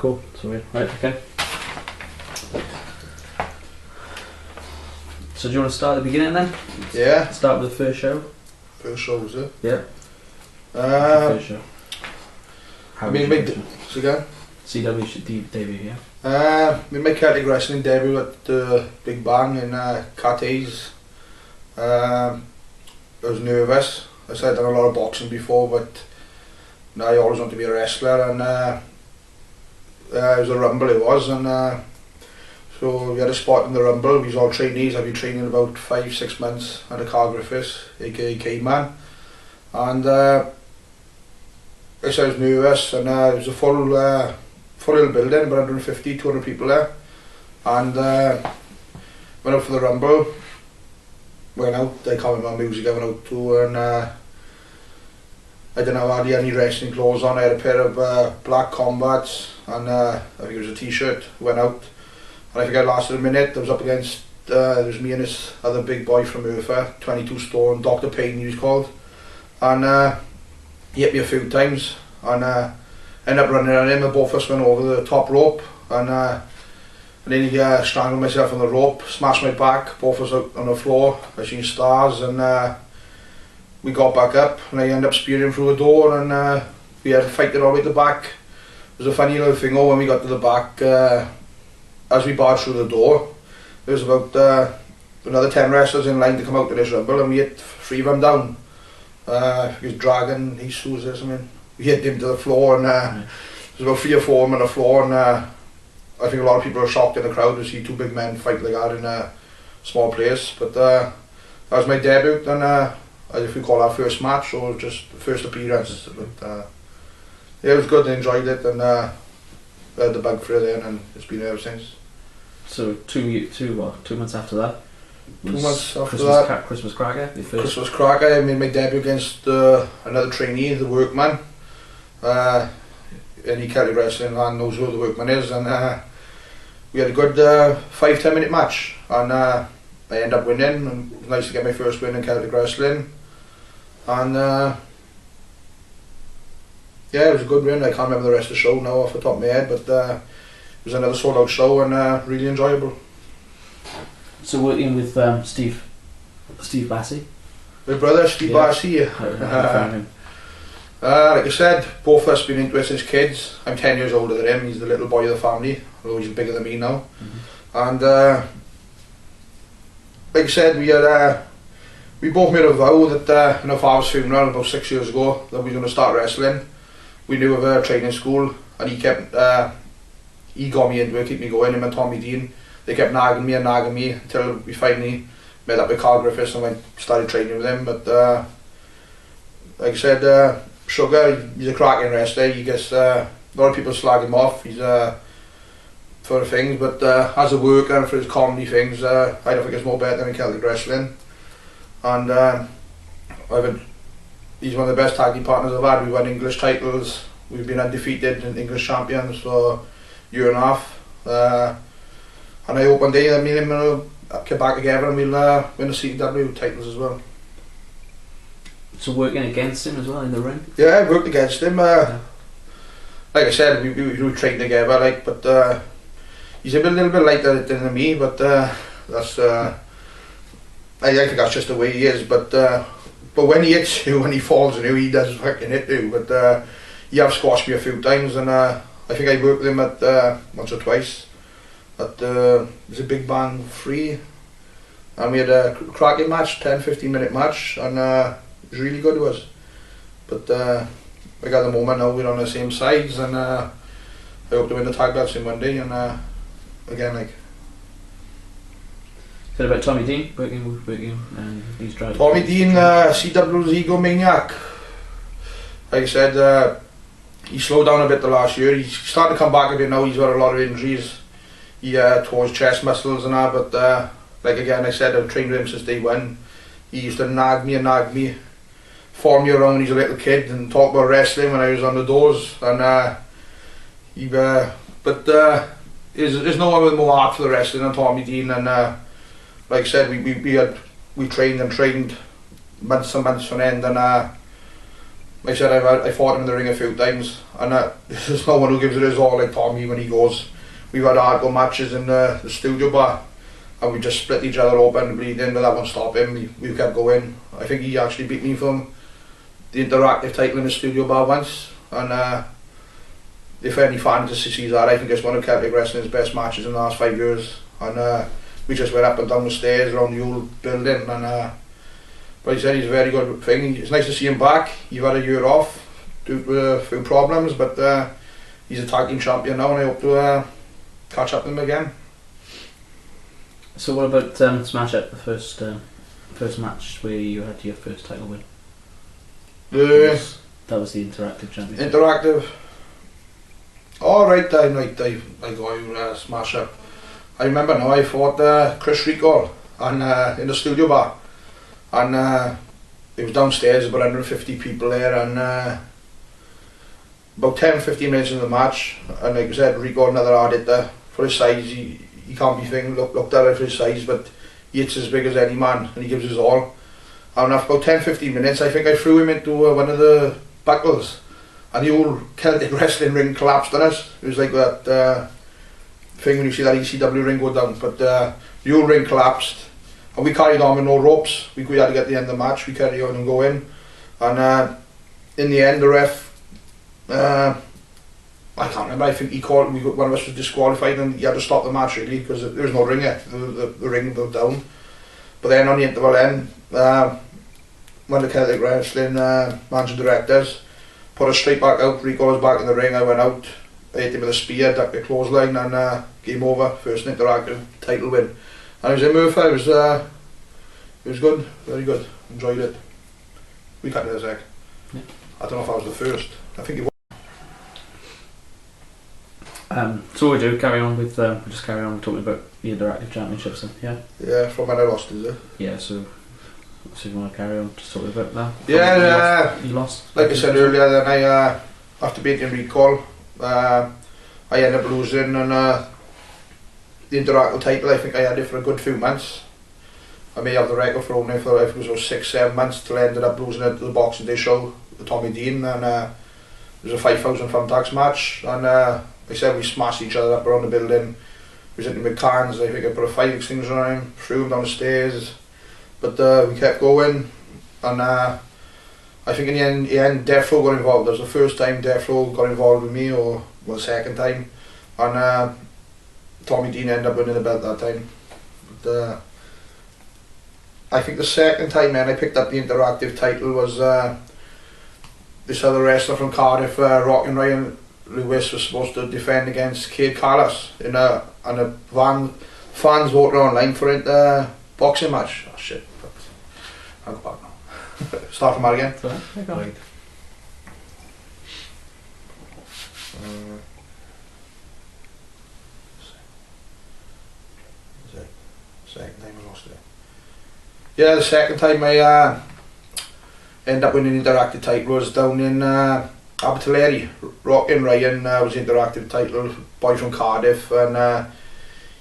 Cool. So right, okay. So do you want to start at the beginning then? Yeah. Start with the first show. First show, was it? Yeah. First show. How I mean, was your so again? CW debut, yeah. Made my Celtic wrestling debut at Big Bang in Cathays. I was nervous. I said I'd done a lot of boxing before, but now I always want to be a wrestler, and it was a rumble it was, and so we had a spot in the rumble. We was all trainees. I've been training about 5-6 months under Carl Griffiths, aka K-Man, and I said I was nervous, and it was a full little building, about 150, 200 people there, and went out for the rumble. Went out, I can't remember my music I went out to, and I didn't have hardly any wrestling clothes on. I had a pair of black combats, and I think it was a t-shirt. Went out, and I think I lasted a minute. I was up against, there was me and this other big boy from Urfa, 22 stone, Dr. Payne he was called, and he hit me a few times, and ended up running on him, and both of us went over the top rope, and then he strangled myself on the rope, smashed my back, both of us out on the floor. I seen stars, and we got back up, and I ended up spearing through the door, and we had to fight it all the way to the back. It was a funny little thing, when we got to the back, as we barged through the door, there was about another 10 wrestlers in line to come out to this rumble, and we hit 3 of them down. He was Dragon, Jesus or something. We hit him to the floor, and there was about 3 or 4 of them on the floor, and I think a lot of people are shocked in the crowd to see 2 big men fight like that in a small place. But that was my debut, and if we call that first match or just first appearance. But yeah, it was good. I enjoyed it, and I had the bug for it then, and it's been there ever since. So 2 months after that. 2 months after Christmas that. Christmas Cracker. Christmas Cracker. I made my debut against another trainee, the Workman. Any Celtic wrestling fan knows who the Workman is, and we had a good 5-10 minute match, and I ended up winning, and it was nice to get my first win in Celtic wrestling, and yeah, it was a good win. I can't remember the rest of the show now off the top of my head, but it was another sold out show, and really enjoyable. So working with Steve Bassey? My brother Steve Bassey. How you found him? Like I said, both of us been into it since kids. I'm 10 years older than him. He's the little boy of the family, although he's bigger than me now. And like I said, we both made a vow that in our father's funeral about 6 years ago that we were going to start wrestling. We knew of a training school, and he got me into it, kept me going. Him and Tommy Dean, they kept nagging me until we finally met up with Carl Griffiths and started training with him. But like I said, Sugar, he's a cracking wrestler. He gets a lot of people slag him off. He's for things, but as a worker and for his comedy things, I don't think it's more better than in Celtic wrestling. And he's one of the best tag team partners I've had. We won English titles. We've been undefeated and English champions for a year and a half. And I hope one day that me and him will get back together and we'll win the CW titles as well. So working against him as well in the ring? Yeah, I worked against him. Like I said, we trained together, but he's a little bit lighter than me, but that's I think that's just the way he is. But when he hits you, when he falls on you, he does fucking hit you. But he have squashed me a few times, and I think I worked with him at once or twice at it was a Big Bang 3, and we had a cracking match, 10-15 minute match, and it was really good to us. But like at the moment now we're on the same sides, and I hope to win the tag belts in one day, and again like. What about Tommy Dean working and he's tried. Tommy Dean, CW's ego maniac. Like I said, he slowed down a bit the last year. He's starting to come back a bit now. He's got a lot of injuries. He tore his chest muscles and that, but like again I said, I've trained with him since day one. He used to nag me, follow me around when he was a little kid and talk about wrestling when I was on the doors, and there's no one with more heart for the wrestling than Tommy Dean, and like I said, we trained months and months on end, and like I said, I fought him in the ring a few times, and there's no one who gives it his all like Tommy when he goes. We've had hardcore matches in the studio bar, and we just split each other open and bleeding, but that won't stop him. We kept going. I think he actually beat me from the interactive title in the studio bar once, and if any fans sees that, I think it's one of Celtic Wrestling's best matches in the last 5 years. And we just went up and down the stairs around the old building, and but he said he's a very good thing. It's nice to see him back. You've had a year off due to a few problems, but he's a tag team champion now, and I hope to catch up with him again. So what about Smash Up, the first match where you had your first title win? That was the interactive championship. Interactive. Alright, I go Smash Up. I remember now I fought Chris Rico in the studio bar, and it was downstairs, about 150 people there, and about 10-15 minutes into the match, and like I said, Rico, another hard hitter for his size. He can't be thinking, looked at it for his size, but he hits as big as any man, and he gives his all. And after about 10-15 minutes, I think I threw him into one of the buckles, and the old Celtic Wrestling ring collapsed on us. It was like that thing when you see that ECW ring go down, but the old ring collapsed, and we carried on with no ropes. We had to get to the end of the match. We carried on and go in, and in the end the ref, I can't remember, I think he called, one of us was disqualified, and he had to stop the match really, because there was no ring yet, the ring was down. But then on the interval end, one of the Celtic Wrestling managing directors put us straight back out. Rico was back in the ring, I went out, I hit him with a spear, ducked the clothesline, and game over, first interactive title win. And I was in Murphy, it was good, very good, enjoyed it. We cut it a sec. Yeah. I don't know if I was the first, I think it was. So what we do, carry on with, we'll just carry on talking about the interactive championships then, yeah? Yeah, from when I lost, is it? Yeah, so if you want to carry on, just talk about that. Yeah, you lost. Like I said earlier, then I, after beating Recall, I ended up losing, and the interactive title, I think I had it for a good few months. I may have the record for only for, I think it was 6-7 months, till I ended up losing it to the Boxing Day show with Tommy Dean, and it was a 5,000 thumb tax match, and like I said, we smashed each other up around the building. We was hitting with cans. I think I put a fire extinguisher on him, threw him down the stairs, but we kept going, and I think in the end Death Row got involved. That was the first time Death Row got involved with me, or well, the second time, and Tommy Dean ended up winning the belt that time. But I think the second time then I picked up the interactive title was this other wrestler from Cardiff, Rockin' Ryan Lewis, was supposed to defend against Cade Callis in a fans voted online for it boxing match. Oh shit, but I'll go back now. Start from that again. Right. Second time I lost it. Yeah, the second time I ended up winning the interactive title was down in Abertillery. Rockin' Ryan was the interactive title, boy from Cardiff, and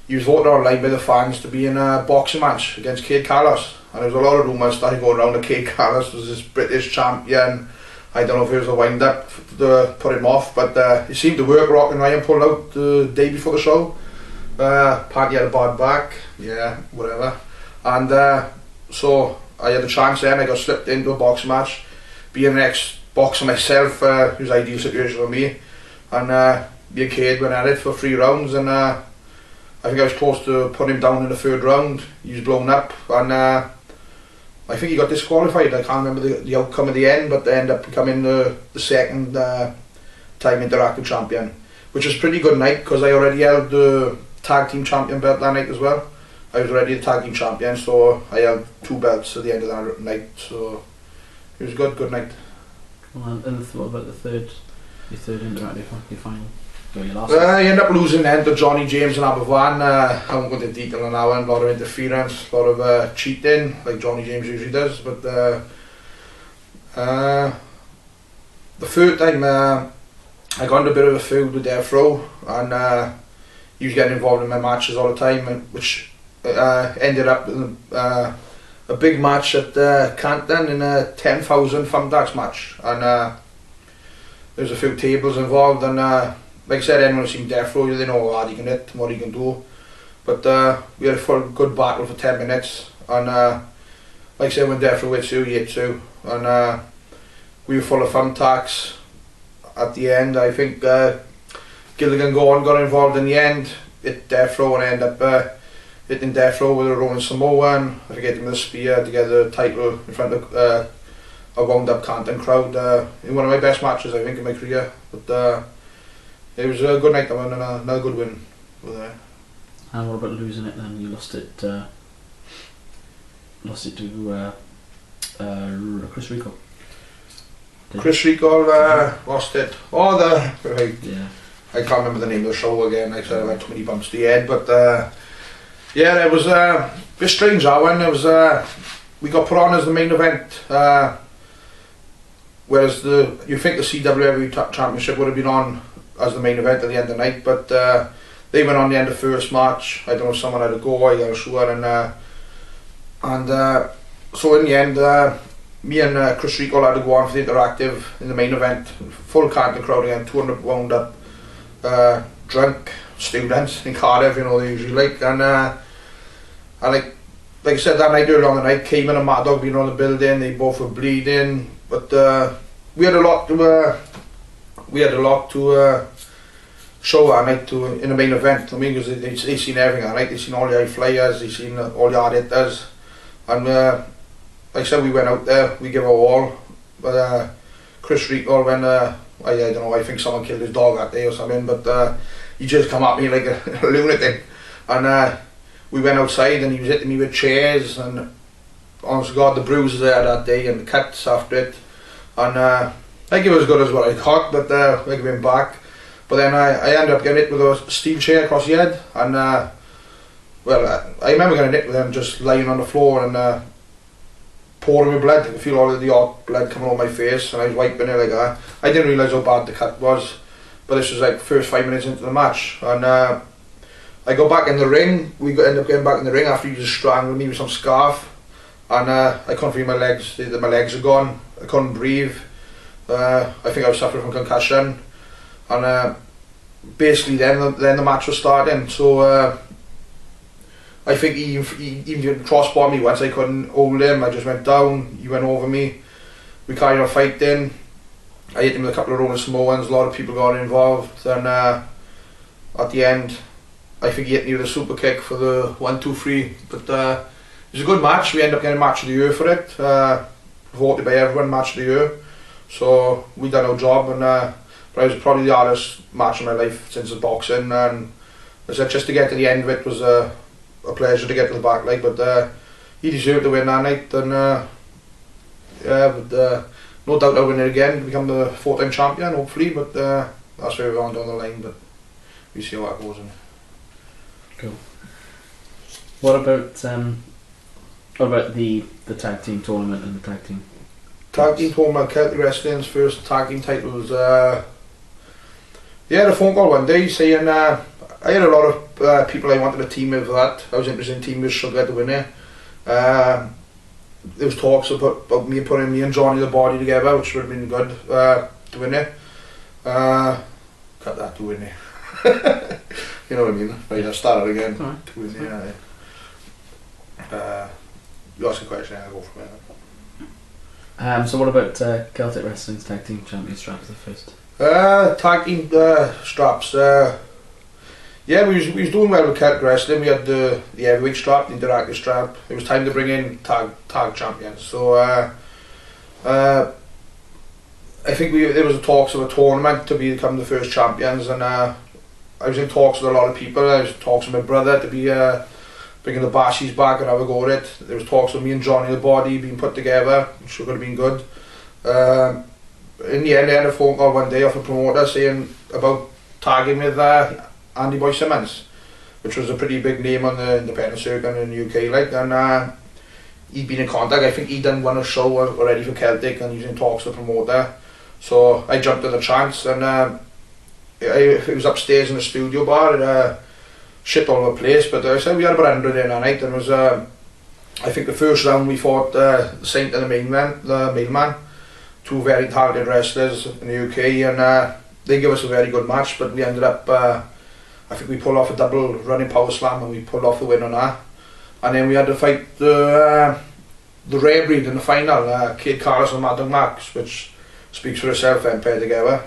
he was voted online by the fans to be in a boxing match against Cade Callis. And there was a lot of rumours started going around that Cade Callis was this British champion. I don't know if it was a wind up to put him off, but it seemed to work. Rockin' Ryan pulled out the day before the show. Paddy had a bad back, yeah, whatever. And so I had a chance then. I got slipped into a boxing match, being an ex-boxer myself. It was an ideal situation for me, and me and Cade went at it for 3 rounds, and I think I was close to putting him down in the 3rd round. He was blown up, and I think he got disqualified. I can't remember the outcome of the end, but they ended up becoming the second time interactive champion, which was a pretty good night because I already held the tag team champion belt that night as well. I was already the tag team champion, so I held 2 belts at the end of that night, so it was a good night. Well, and what about your third interactive one, your final? Or your last I ended up losing then to Johnny James and Aberfan. I won't go into detail on that one. A lot of interference, a lot of cheating, like Johnny James usually does. But the 3rd time I got into a bit of a feud with Death Row, and he was getting involved in my matches all the time, which ended up in a a big match at Canton in a 10,000 thumbtacks match, and there was a few tables involved, and like I said, anyone who's seen Death Row, they know how hard he can hit and what he can do. But we had a full good battle for 10 minutes, and like I said, when Death Row hits you, he hits you, and we were full of thumbtacks. At the end, I think Gilligan got involved in the end, hit Death Row, and ended up hitting Death Row with a Roman Samoan. I forget him with a spear to get the title in front of a wound up Canton crowd. In one of my best matches, I think, in my career. But it was a good night to win, and another good win over there. And what about losing it then? You lost it to Chris Rico. Chris Rico lost it. Oh, right. Yeah. I can't remember the name of the show again. Like I said, I had too many bumps to the head, but yeah, it was a bit strange that one. It was we got put on as the main event, whereas you think the CWA Championship would have been on as the main event at the end of the night, but they went on the end of the first match. I don't know if someone had a go, I got sure, and so in the end, me and Chris Rico had to go on for the interactive in the main event. Full Canton crowd again, 200 wound up drunk students in Cardiff, you know, they usually like, and like I said, that night, early on the night, Cayman and Mad Dog being on the building, they both were bleeding, but we had a lot to show that night in the main event. I mean, because they seen everything that night. They seen all the high flyers, they seen all the hard hitters, and like I said, we went out there, we gave our all, but Chris Rico, when I don't know, I think someone killed his dog that day or something, but he just come at me like a lunatic, and we went outside and he was hitting me with chairs, and honest to God, the bruises there that day and the cuts after it, and I think it was as good as what I thought, but I gave him back. But then I ended up getting hit with a steel chair across the head, and well, I remember getting hit with him just lying on the floor and pouring with blood. I could feel all of the hot blood coming on my face, and I was wiping it like that. I didn't realise how bad the cut was, but this was like first 5 minutes into the match, and I go back in the ring. We ended up getting back in the ring after he just strangled me with some scarf, and I couldn't feel my legs. My legs are gone. I couldn't breathe. I think I was suffering from concussion, and basically then the match was starting. So I think he even crossbarred me once. I couldn't hold him. I just went down. He went over me. We carried on fighting. I hit him with a couple of Roman Samoans. A lot of people got involved, and at the end, I think he hit me with a super kick for the 1-2-3. But it was a good match. We ended up getting match of the year for it. Voted by everyone match of the year. So we done our job, and but it was probably the hardest match of my life since the boxing. And as I said, just to get to the end of it was a pleasure to get to the back leg. But he deserved to win that night, and yeah, but no doubt I'll win it again, become the 4-time champion hopefully. But that's where we're on down the line. But we see how that goes. Cool. What about the tag team tournament and the tag team? Tag team tournament, Celtic Wrestling's first tag team titles. Yeah, a phone call one day saying I had a lot of people I wanted to team with for that. I was interested in teaming with Sugar to win it. There was talks about me putting me and Johnny the Body together, which would have been good to win it. Cut that to win it. You know what I mean? Right, I'll start it again. Right. To win it. You ask a question, I'll go from there. So what about Celtic Wrestling's tag team champion straps the first? Tag team straps. Yeah, we was doing well with Celtic Wrestling. We had the heavyweight strap, the interactive strap. It was time to bring in tag champions. So I think there was talks of a tournament to become the first champions, and I was in talks with a lot of people. I was in talks with my brother to be bringing the Basseys back and have a go at it. There was talks of me and Johnny the Body being put together, which would have been good. In the end, I had a phone call one day off a promoter saying about tagging with Andy Boy Simmons, which was a pretty big name on the independent circuit in the UK, like, and he'd been in contact. I think he'd done one show already for Celtic, and he was in talks with the promoter. So I jumped at the chance, and it was upstairs in the studio bar. Shit all over the place, but I said we had about 100 in a night, and it was I think the first round we fought Saint and the Mailman, two very talented wrestlers in the UK, and they gave us a very good match, but we ended up, I think we pulled off a double running power slam and we pulled off the win on that. And then we had to fight the rare breed in the final, Kid Carlos and Madam Max, which speaks for itself and pair together.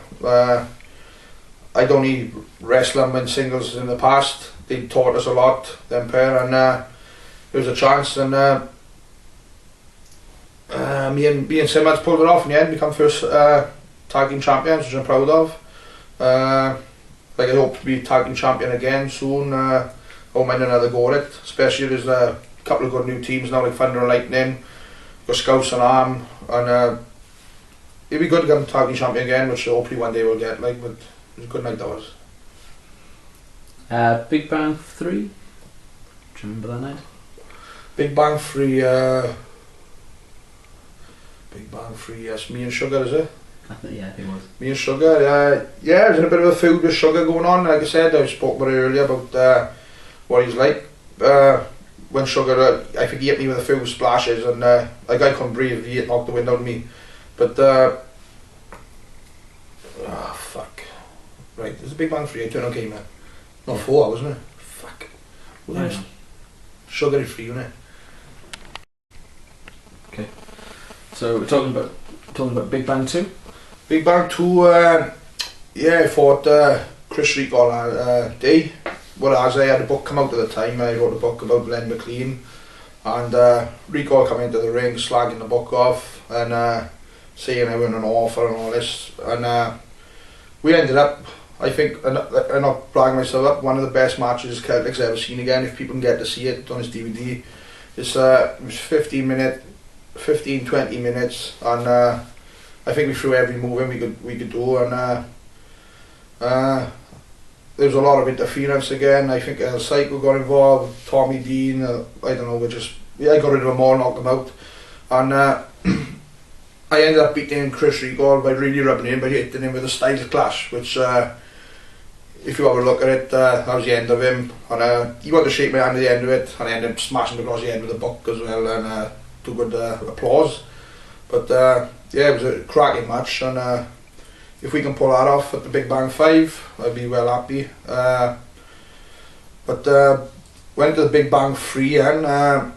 I'd only wrestled them in singles in the past. They taught us a lot, them pair, and there was a chance, and me and Simmons pulled it off in the end, become first tag team champions, which I'm proud of. Like I hope to be tag team champion again soon. I won't mind another go at it, especially there's a couple of good new teams now, like Thunder and Lightning, got Scouts and Arm, and it'd be good to get tag team champion again, which hopefully one day we'll get. Like, but it was a good night that was. Big Bang 3? Do you remember that night? Big Bang 3, Big Bang 3, yes, me and Sugar, is it? Yeah, I think it was. Me and Sugar, yeah, there's a bit of a feud with Sugar going on. Like I said, I spoke about it earlier about what he's like. When Sugar, I think he hit me with a few splashes, and like I couldn't breathe, he knocked the wind out of me. But, fuck. Right, there's a Big Bang 3, I turned on game, man. Not 4, wasn't it? Fuck. Yeah. Sugar is 3, wasn't it? Okay. So we're talking about Big Bang 2? Big Bang 2, yeah, I fought Chris Rico that day. Well, as I had a book come out at the time, I wrote a book about Len McLean, and Rico come into the ring slagging the book off and saying I won an offer and all this, and we ended up, I think, I'm not bragging myself up, one of the best matches Celtic's ever seen again. If people can get to see it on his DVD, it was 15-20 minutes, and I think we threw every move in we could do, and there was a lot of interference again. I think Psycho got involved, Tommy Dean, I don't know, I got rid of them all, knocked them out, and I ended up beating Chris Rico by really rubbing him, by hitting him with a style clash, which if you have a look at it, that was the end of him, and he wanted to shake my hand at the end of it, and I ended up smashing across the end with a book as well, and took good applause. But yeah, it was a cracking match, and if we can pull that off at the Big Bang 5, I'd be well happy. But went to the Big Bang 3 and I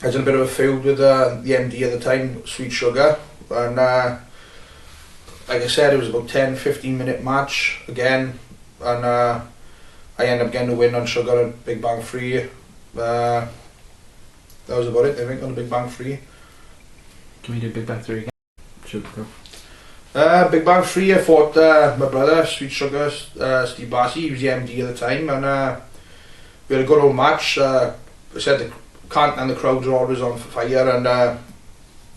was in a bit of a feud with the MD at the time, Sweet Sugar, and like I said, it was about 10-15 minute match again, and I ended up getting the win on Sugar at Big Bang 3. That was about it, I think, on the Big Bang 3. Can we do Big Bang 3 again? Should we go? Big Bang 3, I fought my brother, Sweet Sugar, Steve Bassey. He was the MD at the time, and we had a good old match. I said the Canton and the crowds were always on fire, and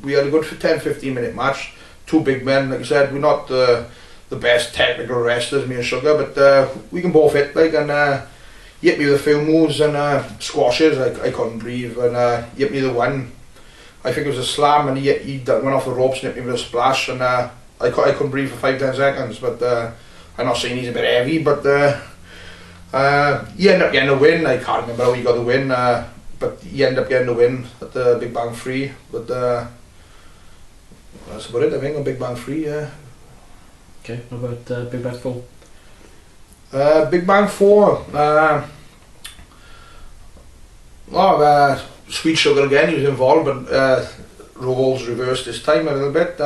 we had a good 10-15 minute match. Two big men, like I said, we're not the best technical wrestlers, me and Sugar, but we can both hit, like, and he hit me with a few moves and squashes. I couldn't breathe, and he hit me the one, I think it was a slam, and he went off the ropes and hit me with a splash, and I couldn't breathe for 5-10 seconds, but I'm not saying he's a bit heavy, but he ended up getting a win. I can't remember how he got the win, but he ended up getting the win at the Big Bang 3, but that's about it, I think, on Big Bang 3, yeah. Okay, what about Big Bang 4? Big Bang 4, Sweet Sugar again, he was involved, but roles reversed this time a little bit.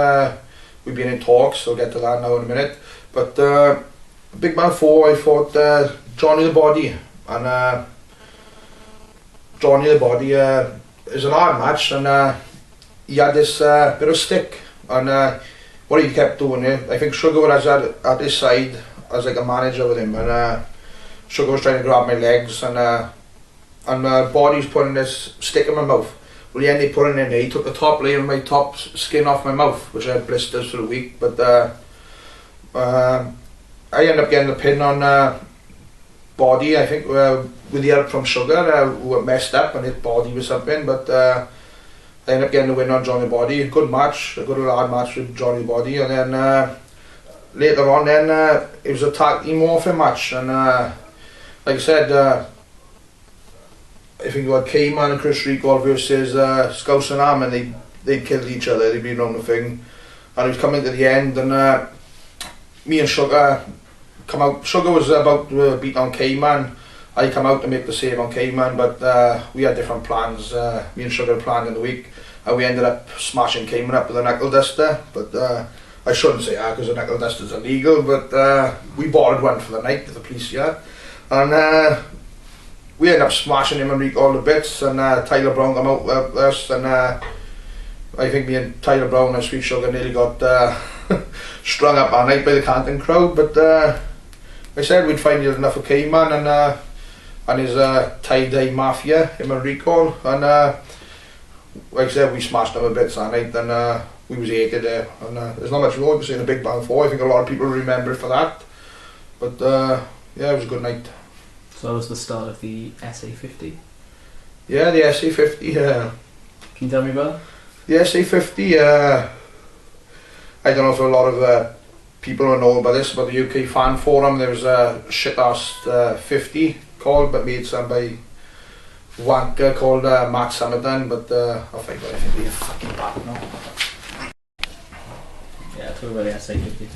We've been in talks, I'll get to that now in a minute. But Big Bang 4, I fought Johnny the Body, and Johnny the Body is an hard match, and he had this bit of stick, and what he kept doing, I think Sugar was at his side as like a manager with him, and Sugar was trying to grab my legs, and my Body's putting this stick in my mouth. Well, he ended up putting it in there. He took the top layer of my top skin off my mouth, which I had blisters for a week, but I ended up getting the pin on Body, I think, with the help from Sugar, who messed up and hit Body with something, but I ended up getting the win on Johnny Body. Good match, a good hard match with Johnny Body, and then later on it was a tag team warfare match, and like I said, I think you had K-Man and Chris Rico versus Scouse and Am, and they killed each other. They'd been on the thing, and it was coming to the end, and me and Sugar come out. Sugar was about to beat on K-Man. I come out to make the save on K-Man, but we had different plans. Me and Sugar planned in the week, and we ended up smashing K-Man up with a knuckle duster. But I shouldn't say that because a knuckle duster's illegal, but we borrowed one for the night to the police yard, and we ended up smashing him and Rico all the bits, and Tyler Brown come out with us, and I think me and Tyler Brown and Sweet Sugar nearly got strung up all night by the Canton crowd, but I said we'd find enough of K-Man and his tie-dye mafia, him and Rico, and like I said, we smashed them a bit that night, and we was hated there, and there's not much more to say in a Big Bang 4. I think a lot of people remember it for that, but yeah, it was a good night. So that was the start of the SA50? Yeah, the SA50, yeah. Can you tell me about it? The SA50, I don't know if a lot of people will know about this, but the UK fan forum, there was a shit-ass 50 called, but made some by wanker called Matt Summerton, but I'll find out if it'd be a fucking bad now. Yeah, talk about the SA50.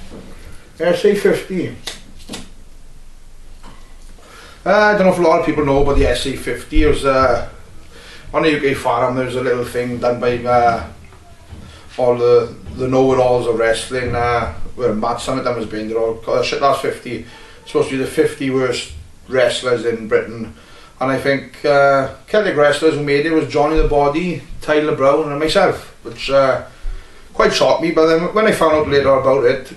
SA50. I don't know if a lot of people know about the SA50. It was on the UK forum. There was a little thing done by all the know-it-alls of wrestling, where Matt Summerton was being there. All called shit last 50. Supposed to be the 50 worst wrestlers in Britain, and I think Celtic wrestlers who made it was Johnny the Body, Tyler Brown, and myself, which quite shocked me. But then when I found out later about it,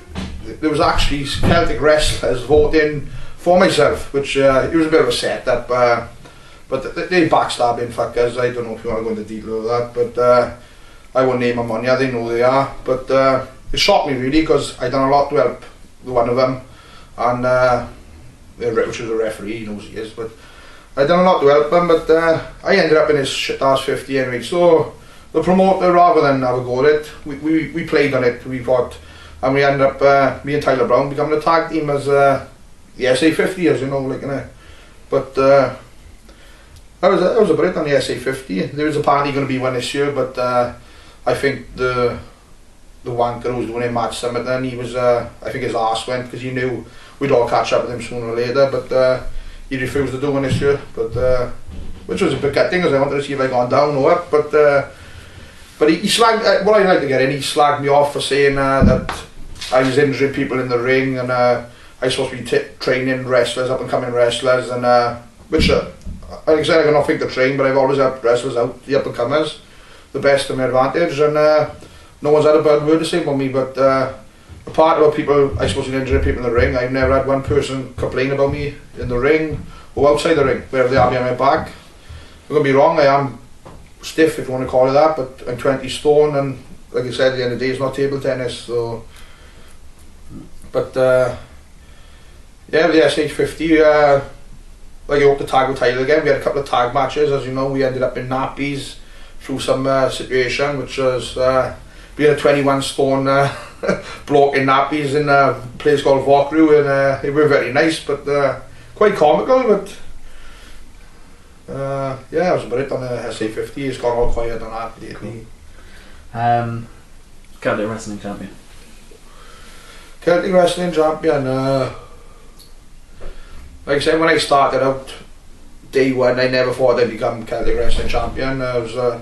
there was actually Celtic wrestlers voting for myself, which it was a bit of a setup, but they backstabbing fuckers. I don't know if you want to go into detail of that, but I won't name them on you, they know they are, but it shocked me really, because I done a lot to help one of them, and which was a referee, he knows he is, but I done a lot to help him, but I ended up in his shit-ass 50 anyway, so the promoter, rather than have a go at it, we played on it, we fought, and we ended up, me and Tyler Brown becoming a tag team as the SA50, as you know, like, but that was a break on the SA50. There was apparently going to be one this year, but I think the wanker who was doing it, Matt Summerton, he was, I think his arse went, because he knew we'd all catch up with him sooner or later, but he refused to do one this year, but which was a big good thing, because I wanted to see if I gone down or up, but he slagged, what I like to get in, he slagged me off for saying that I was injuring people in the ring, and I was supposed to be training wrestlers, up and coming wrestlers, and which like I said, I got nothing to train, but I've always helped wrestlers out, the up and comers, the best to my advantage, and no one's had a bad word to say about me, but apart about people, I suppose, injuring people in the ring, I've never had one person complain about me in the ring or outside the ring, wherever they have me on my back. Don't get me wrong, I am stiff, if you want to call it that, but I'm 20 stone, and like I said, at the end of the day, it's not table tennis, so. But yeah, with the SH50, like I hope to tag with Tyler again. We had a couple of tag matches, as you know. We ended up in nappies through some situation, which was being a 21 stone bloke in nappies in a place called Vokru, and they were very nice, but quite comical, but yeah, that was about it on the SA50. It's gone all quiet on that lately. Celtic Wrestling Champion. Celtic Wrestling Champion, like I said, when I started out, day one, I never thought I'd become Celtic Wrestling Champion. There was a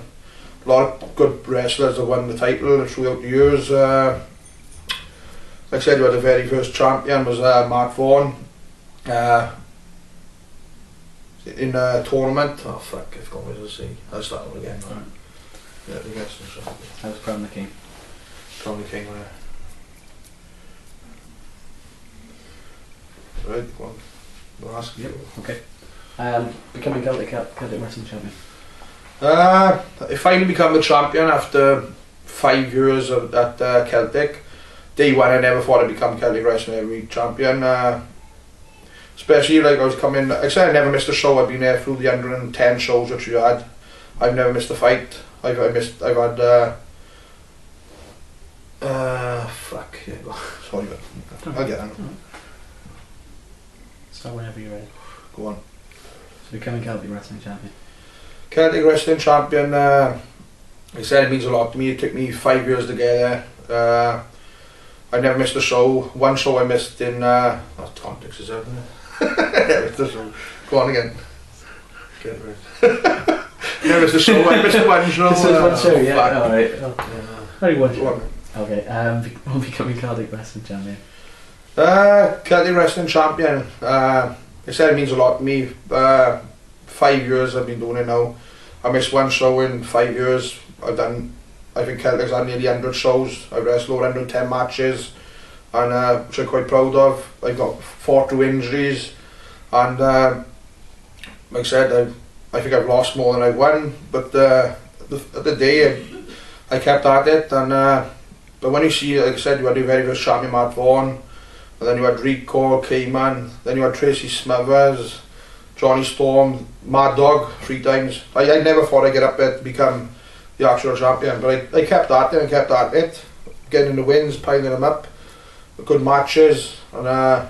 lot of good wrestlers that won the title throughout the years. Like I said, we had the very first champion was Mark Vaughan in a tournament. Oh fuck, I've gone to see. I'll start it again. Right. Yeah, the Wrestling Champion. That was Crown the King. Crown the King, right, go on. I'll ask you. Okay. Becoming Celtic Wrestling Champion. I finally become the champion after 5 years at Celtic. Day one, I never thought I'd become Celtic Wrestling Heavyweight Champion. Especially like I was coming, like I said, I never missed a show. I've been there through the 110 shows which we had. I've never missed a fight. I've had fuck, yeah, sorry, but I'll get on. Start whenever you're ready. Go on. So becoming Celtic Wrestling Champion. Celtic Wrestling Champion, like I said, it means a lot to me. It took me 5 years to get there. I never missed a show. One show I missed in, what context is that? Never missed a show. Go on again. Get it. Never missed a show. I missed one show. This is one show, yeah. Back. Alright. Only one show. One. Okay, on becoming Celtic Wrestling Champion. Celtic Wrestling Champion. I said it means a lot to me. 5 years I've been doing it now. I missed one show in 5 years. I think Celtic's had nearly 100 shows. I've wrestled 110 matches, and which I'm quite proud of. I've got fought through injuries, and like I said, I think I've lost more than I've won. But at the day, I kept at it. And but when you see, like I said, you had the very first champion Matt Vaughan, and then you had Rico, K-Man, then you had Tracy Smothers, Johnny Storm, Mad Dog 3 times. I never thought I'd get up there to become the actual champion, but I kept at it and kept at it, getting the wins, piling them up, good matches, and like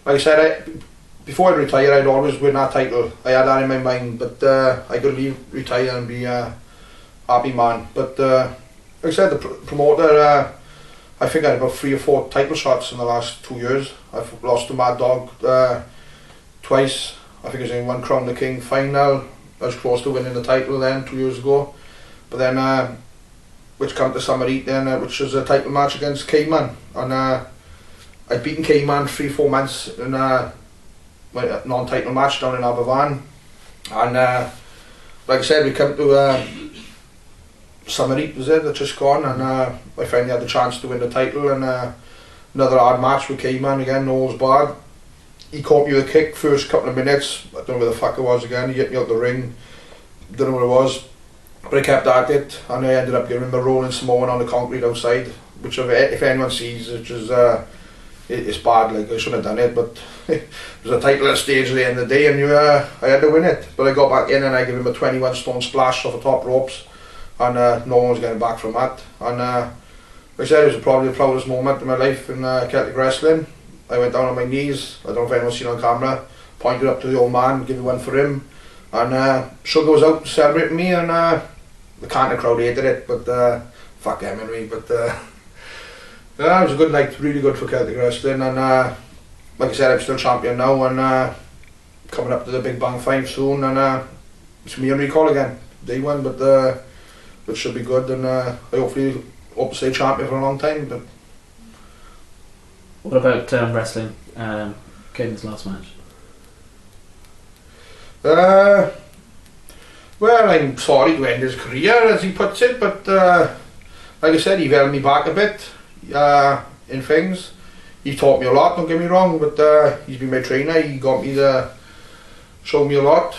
I said, before I retired, I'd always win that title. I had that in my mind, but I could retire and be a happy man. But like I said, the promoter, I think I had about 3 or 4 title shots in the last 2 years. I've lost to Mad Dog twice. I think it was in one Crown the King final. I was close to winning the title then 2 years ago. But then, which come to Summer Heat then, which was a title match against K-Man. And I'd beaten K-Man 3-4 months in a non-title match down in Aberfan. And like I said, we come to Summer Heat, was it, that's just gone. And I finally had the chance to win the title. And another hard match with K-Man again, no holds barred. He caught me with a kick first couple of minutes. I don't know where the fuck it was again. He hit me out the ring. Don't know what it was. But I kept at it, and I ended up giving him a rolling Samoan on the concrete outside, which if anyone sees, which is it's bad. Like, I shouldn't have done it, but it was a title at stage at the end of the day, and I had to win it. But I got back in and I gave him a 21 stone splash off the top ropes, and no one was getting back from that. And like I said, it was probably the proudest moment in my life in Celtic wrestling. I went down on my knees. I don't know if anyone's seen on camera. Pointed up to the old man, give one for him, and Sugar was out celebrating me, and the Cantor crowd hated it, but fuck them anyway. But yeah, it was a good night, really good for Celtic wrestling, and like I said, I'm still champion now, and coming up to the Big Bang 5 soon, and it's me and Recall again, day one, but which should be good, and I hopefully hope to stay champion for a long time. But what about wrestling? Caden's last match. Well, I'm sorry to end his career, as he puts it, but like I said, he held me back a bit in things. He taught me a lot, don't get me wrong, but he's been my trainer. He got me to show me a lot.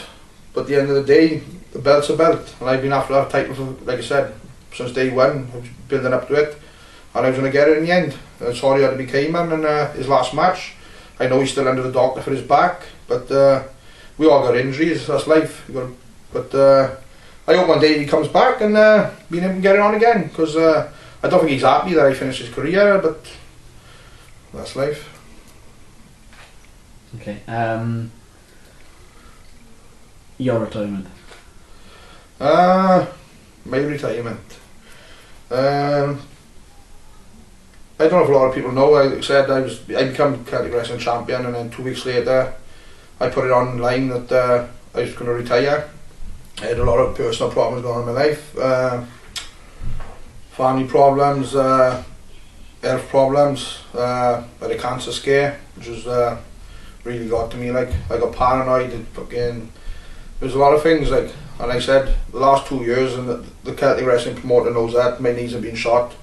But at the end of the day, the belt's a belt, and I've been after that title for, like I said, since day one. I was building up to it, and I was going to get it in the end. Sorry I had to be K-Man in his last match. I know he's still under the doctor for his back, but we all got injuries, that's life. But I hope one day he comes back and being able to get it on again, because I don't think he's happy that I finished his career, but that's life. Okay. Your retirement. My retirement. I don't know if a lot of people know. I said I became Celtic Wrestling Champion, and then 2 weeks later I put it online that I was going to retire. I had a lot of personal problems going on in my life, family problems, health problems. I had a cancer scare, which was really got to me. Like, I got paranoid. There's a lot of things, like, and like I said, the last 2 years, and the Celtic Wrestling promoter knows that my knees have been shot.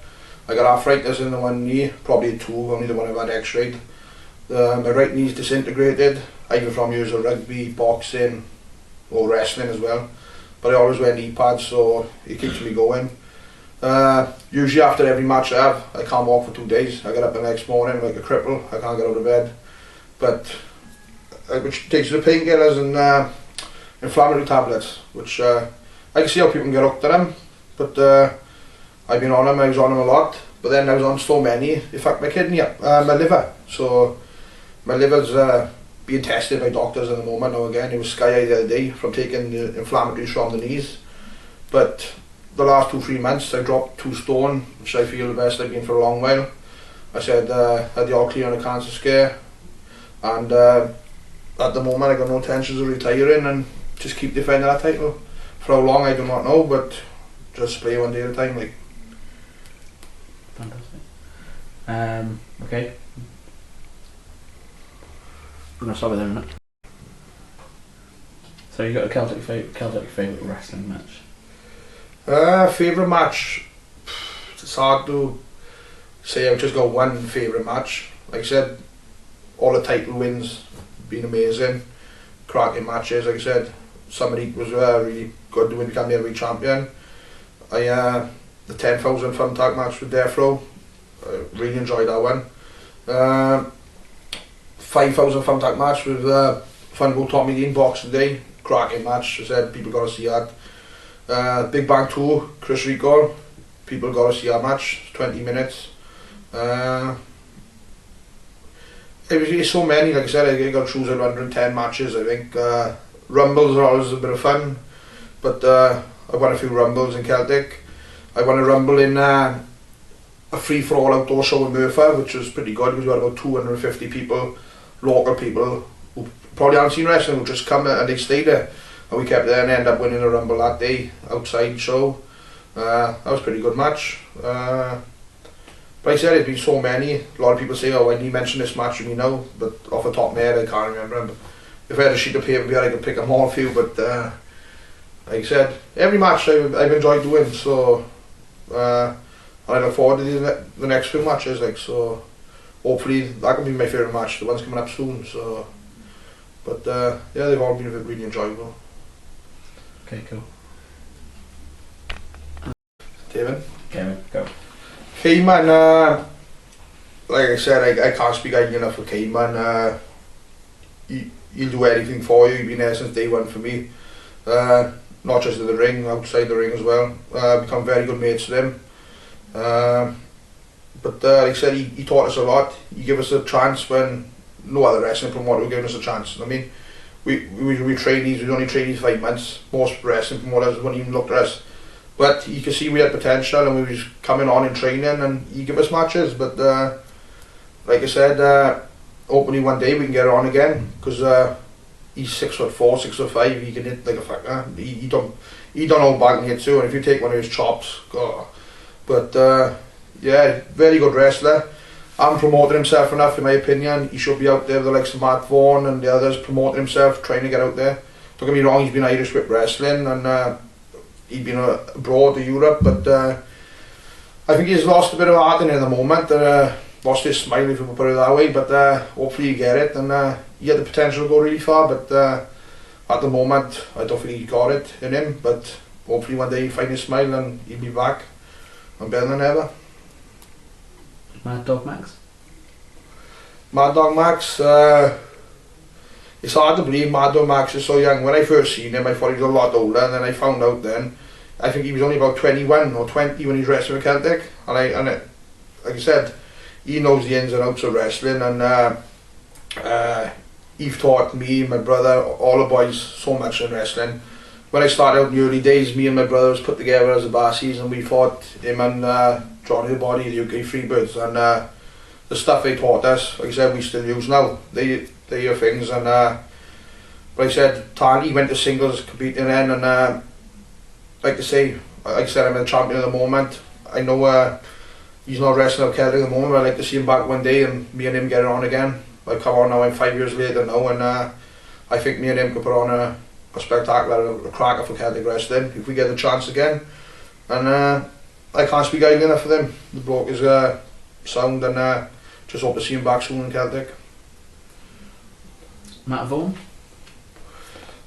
I got arthritis in the one knee, probably two, only the one I've had x-rayed. My right knee's disintegrated, either from years of rugby, boxing, or wrestling as well. But I always wear knee pads, so it keeps me going. Usually after every match I have, I can't walk for 2 days. I get up the next morning like a cripple, I can't get out of bed. But which takes the painkillers and inflammatory tablets, which I can see how people can get hooked to them. But I've been on them, I was on them a lot. But then I was on so many, it fucked my kidney up, my liver. So my liver's being tested by doctors at the moment now again. It was sky high the other day from taking the inflammatories from the knees. But the last 2-3 months I dropped 2 stone, which I feel the best I've been for a long while. I said had the all clear on a cancer scare, and at the moment I got no intentions of retiring and just keep defending that title. For how long I do not know, but just play one day at a time. Like. Fantastic. Okay. I'm gonna stop with them a minute. So you got a Celtic favourite wrestling match? Favourite match? It's hard to say. I've just got one favourite match. Like I said, all the title wins been amazing, cracking matches. Like I said, somebody was really good to become the heavyweight champion. The 10,000 thumb tag match with Death Row, really enjoyed that one. 5,000 thumb tag match with Fungo Tommy Dean Boxing Day, cracking match. I said people got to see that. Big Bang 2, Chris Rico, people got to see that match. 20 minutes. It's so many. Like I said, I got to choose 110 matches. I think Rumbles are always a bit of fun, but I won a few Rumbles in Celtic. I won a Rumble in a free-for-all outdoor show in Merthyr, which was pretty good because we had about 250 people, local people who probably haven't seen wrestling, who just come and they stayed there, and we kept there and ended up winning a Rumble that day, outside show. That was a pretty good match. But like I said, it's been so many. A lot of people say, oh, why didn't you mention this match to me now? But off the top of my head, I can't remember them. If I had a sheet of paper here, I could pick them all a few, but like I said, every match I've enjoyed doing, so I look forward to the next few matches, like, so hopefully that can be my favourite match. The one's coming up soon, so, but yeah, they've all been really enjoyable. Okay, cool. David? Kevin, go. K-Man, like I said, I can't speak highly enough for K-Man. He'll do anything for you. He's been there since day one for me. Not just in the ring, outside the ring as well. Become very good mates with him. But like I said, he taught us a lot. He gave us a chance when no other wrestling promoter would give us a chance. I mean, we trainees, we only trainees 5 months. Most wrestling promoters wouldn't even look at us. But you could see we had potential and we was coming on in training, and he gave us matches. But like I said, hopefully one day we can get it on again, because he's 6'4", 6'5". He can hit like a fucker. He don't hold back and hit too. And if you take one of his chops, God. But yeah, very good wrestler. Hasn't promoted himself enough, in my opinion. He should be out there with the likes of Matt Vaughan and the others, promoting himself, trying to get out there. Don't get me wrong, he's been Irish whip wrestling, and he's been abroad to Europe, but I think he's lost a bit of heart in it at the moment. Lost his smile, if you put it that way, but hopefully you get it, and he had the potential to go really far, but at the moment I don't think he got it in him, but hopefully one day he'll find his smile and he'll be back and better than ever. Mad Dog Max? Mad Dog Max, it's hard to believe Mad Dog Max is so young. When I first seen him I thought he was a lot older, and then I found out then I think he was only about 21 or 20 when he was wrestling with Celtic, and like I said, he knows the ins and outs of wrestling, and he's taught me and my brother, all the boys, so much in wrestling. When I started out in the early days, me and my brother was put together as a Basseys, and we fought him and Johnny the Body, the UK Freebirds, and the stuff they taught us, like I said, we still use now. They are things, and like I said, Tani went to singles competing then, and like I said, I'm the champion at the moment. I know he's not wrestling out Celtic at the moment, but I'd like to see him back one day and me and him get it on again. I've come on now, I'm 5 years later now, and I think me and him could put on a spectacular, a cracker for Celtic wrestling if we get the chance again. And I can't speak highly enough for them. The bloke is sound, and just hope to see him back soon in Celtic. Matt Vaughan?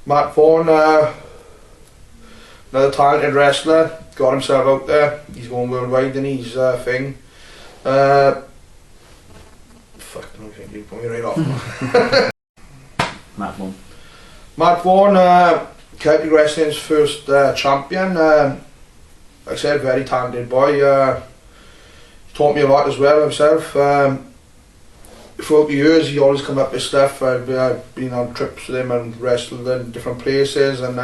Matt Vaughan, another talented wrestler, got himself out there. He's going worldwide in his thing. Fuck, I don't think you put me right off. Matt Vaughan. Matt Vaughan, Celtic Wrestling's first champion. Like I said, very talented boy. He taught me a lot as well himself. throughout the years, he always come up with stuff. I've been on trips with him and wrestled in different places, and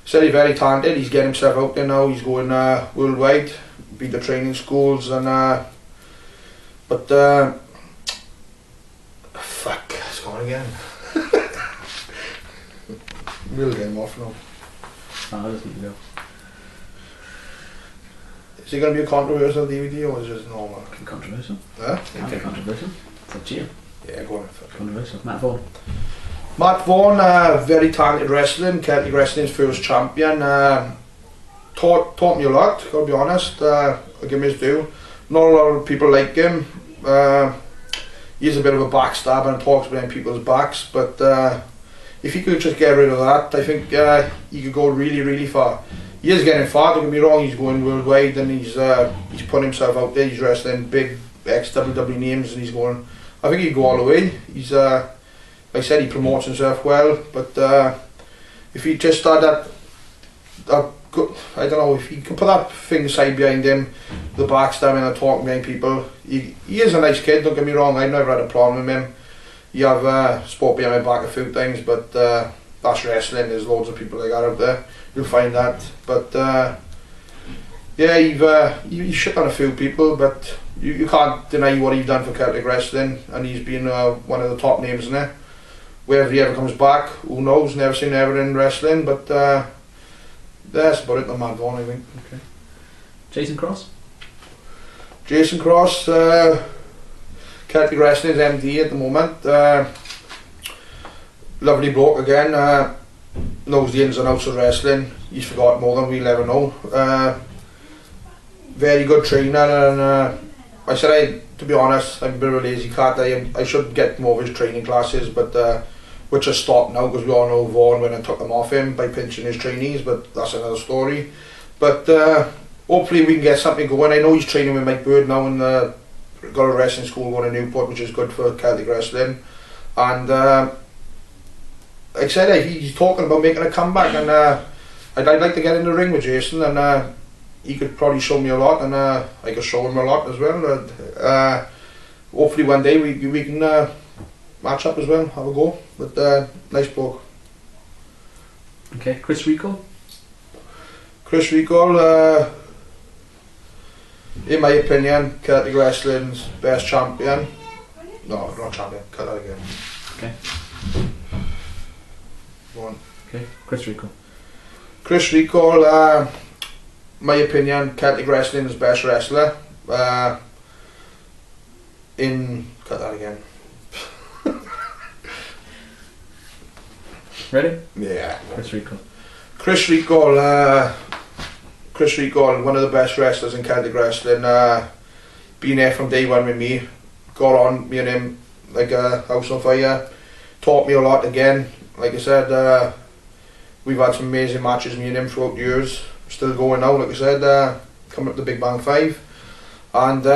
said he's very talented. He's getting himself out there now. He's going worldwide, been to training schools, and but fuck, it's gone again. We'll get him off now. I just need to go. Is it going to be a controversial DVD or is it just normal? Controversial. Huh? Okay. Controversial. It's up to you. Yeah, go on. Controversial. Matt Vaughan. Matt Vaughan, very talented wrestling, Celtic Wrestling's first champion. Taught me a lot, gotta be honest. I'll give him his due. Not a lot of people like him. He's a bit of a backstabber and talks behind people's backs, but if he could just get rid of that, I think he could go really, really far. He is getting far, don't get me wrong, he's going worldwide and he's putting himself out there, he's wrestling big ex-WWE names and he's going, I think he'd go all the way. He's, like I said, he promotes himself well, but if he just had that I don't know, if he can put that thing aside behind him, the backstabbing and talking behind people, he is a nice kid, don't get me wrong, I've never had a problem with him. You have spoke behind my back a few times, but that's wrestling, there's loads of people like that out there, you'll find that. But yeah, you've shit on a few people, but you can't deny what he's done for Celtic Wrestling, and he's been one of the top names in it. Whether he ever comes back, who knows, never seen ever in wrestling, but that's about it on Matt Vaughan, I think. Okay. Jason Cross? Jason Cross, Celtic Wrestling's MD at the moment. Lovely bloke again, knows the ins and outs of wrestling. He's forgot more than we'll ever know. Very good trainer, and I said, to be honest, I'm a bit of a lazy cat. I should get more of his training classes, but which has stopped now because we all know Vaughan when I took them off him by pinching his trainees, but that's another story. But hopefully we can get something going. I know he's training with Mike Bird now and got a wrestling school going in Newport, which is good for Celtic Wrestling. And like I said, he's talking about making a comeback, and I'd like to get in the ring with Jason, and he could probably show me a lot, and I could show him a lot as well. Hopefully one day we can match up as well, have a go. But nice bloke. Okay, Chris Recall? Chris Recall, in my opinion, Celtic Wrestling's best champion. No, not champion, cut that again. Okay. Go on. Okay, Chris Recall. Chris Recall, my opinion, Celtic Wrestling's best wrestler. Cut that again. Ready? Yeah. Chris Recall. Chris Recall, one of the best wrestlers in Celtic Wrestling. Been there from day one with me. Got on, me and him, like a house on fire. Taught me a lot again. Like I said, we've had some amazing matches, me and him, throughout the years. Still going now, like I said, coming up to Big Bang 5. And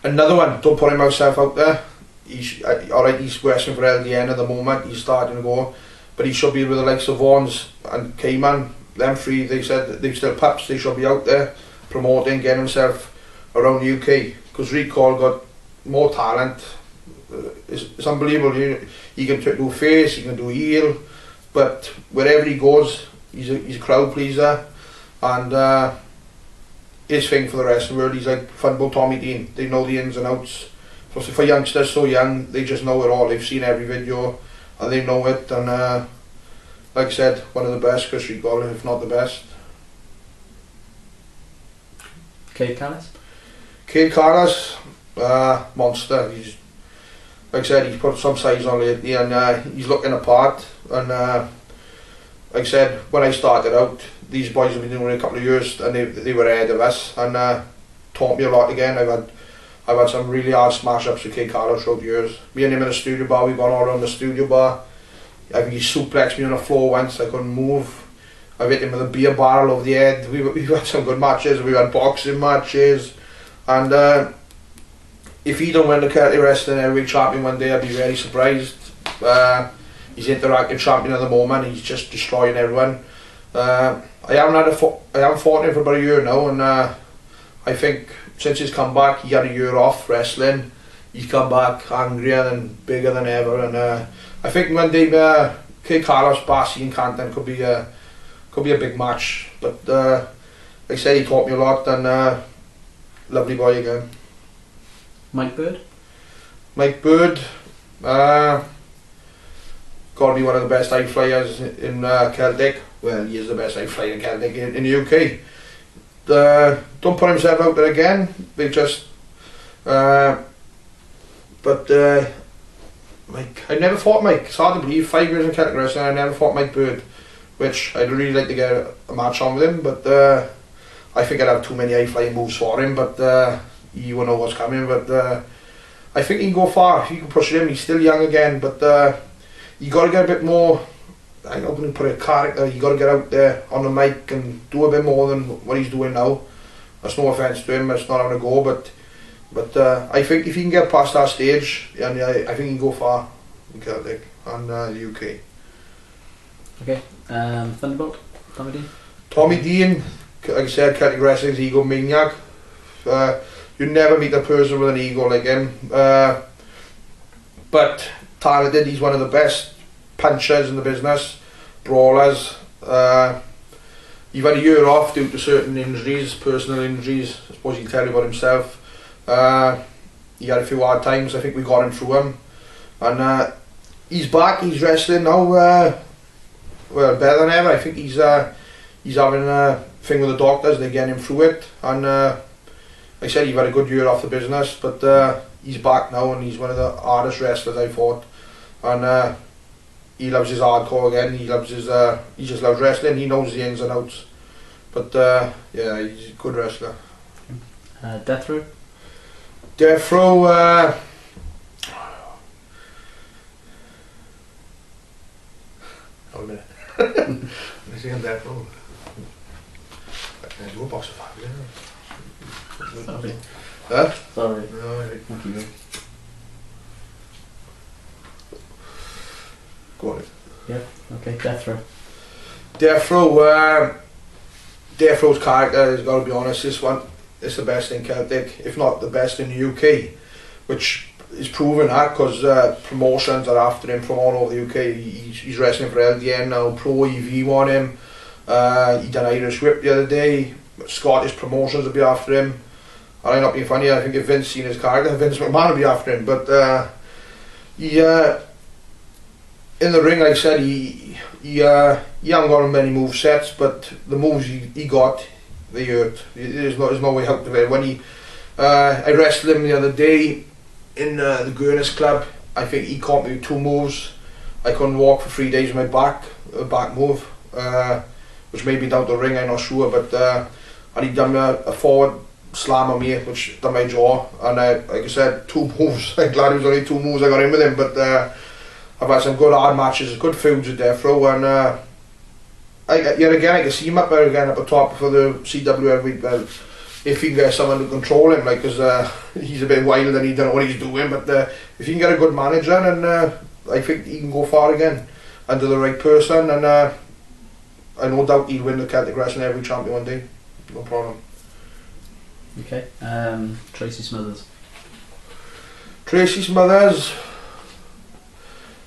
another one, don't put himself out there. Alright, he's wrestling for LDN at the moment, he's starting to go, but he should be with the likes of Vaughns and Cayman. Them three, they said they're still pups, they should be out there promoting, getting himself around the UK, because Recall got more talent. It's unbelievable. He can do face, he can do heel, but wherever he goes, he's a crowd pleaser, and his thing for the rest of the world, he's like Funbowl Tommy Dean. They know the ins and outs. For youngsters so young, they just know it all. They've seen every video and they know it, and like I said, one of the best, Chris Recall, if not the best. Cade Callis? Cade Callis, monster. He's, like I said, he's put some size on lately, and he's looking apart, and like I said, when I started out, these boys have been doing it a couple of years, and they were ahead of us, and taught me a lot again. I've had some really hard smash ups with Cade Callis throughout the years. Me and him in the studio bar, we've gone all around the studio bar. I think he suplexed me on the floor once, I couldn't move. I've hit him with a beer barrel over the head. We've had some good matches, we've had boxing matches, and if he don't win the Celtic Wrestling Heavyweight Champion one day, I'd be very surprised. He's interactive champion at the moment, he's just destroying everyone. I haven't fought him for about a year now, and I think since his comeback, he had a year off wrestling. he's come back angrier and bigger than ever, and I think one day Kid Carlos, Bassey and Canton could be a big match, but like I said, he taught me a lot, and lovely boy again. Mike Bird? Mike Bird, got to be one of the best high flyers in Celtic. Well, he is the best high flyer in Celtic in the UK. Don't put himself out there again. They just, Mike, I never fought Mike. It's hard to believe. 5 years in Celtic wrestling, I never fought Mike Bird, which I'd really like to get a match on with him. But I think I'd have too many high flying moves for him. But you won't know what's coming. But I think he can go far. He can push him. He's still young again, but you got to get a bit more. I don't want to put a character. You got to get out there on the mic and do a bit more than what he's doing now. That's no offence to him. It's not having a go, but I think if he can get past that stage, and I think he can go far in Celtic and the UK. Okay. Thunderbolt. Tommy Dean. Tommy Dean, like I said, Celtic wrestling's ego maniac. You never meet a person with an ego like him. But talented. He's one of the best punchers in the business, brawlers. He had a year off due to certain injuries, personal injuries. I suppose he'll tell you about himself. He had a few hard times. I think we got him through them, and he's back. He's wrestling now. Well, better than ever. I think he's having a thing with the doctors. They're getting him through it, and like I said, he had a good year off the business, but he's back now, and he's one of the hardest wrestlers I fought, and he loves his hardcore again. He loves his he just loves wrestling. He knows the ins and outs, but yeah, he's a good wrestler. Death Row. Death Row, hold a minute. Let me see on Death Row. Can I do a box of 5 there? Sorry. Huh? Sorry. No, right. Thank you. Go on. Yeah. Okay. Death Row. Death Row, Death Row's character, has got to be honest, this one is the best in Celtic, if not the best in the UK, which is proven that because promotions are after him from all over the UK. He's wrestling for LDN now, Pro EV won him, he done Irish Whip the other day, Scottish promotions will be after him. And I'm not being funny, I think if Vince seen his character, Vince McMahon will be after him, but he in the ring, like I said, he hasn't got many move sets, but the moves he got, they hurt. There's no way out of it. When I wrestled him the other day in the Gurness Club, I think he caught me with 2 moves. I couldn't walk for 3 days with my back move, which may be down to the ring, I'm not sure, but and he done a forward slam on me, which done my jaw, and like I said, 2 moves. I'm glad it was only 2 moves I got in with him, but I've had some good hard matches, good feuds with Death Row, and yet again I can see him up there again at the top for the CW every week. Well, if he can get someone to control him, like, because he's a bit wild and he don't know what he's doing, but if he can get a good manager, then I think he can go far again under the right person, and I no doubt he'll win the Celtic Wrestling Heavyweight Champion one day, no problem. Okay. Tracy Smothers. Tracy Smothers.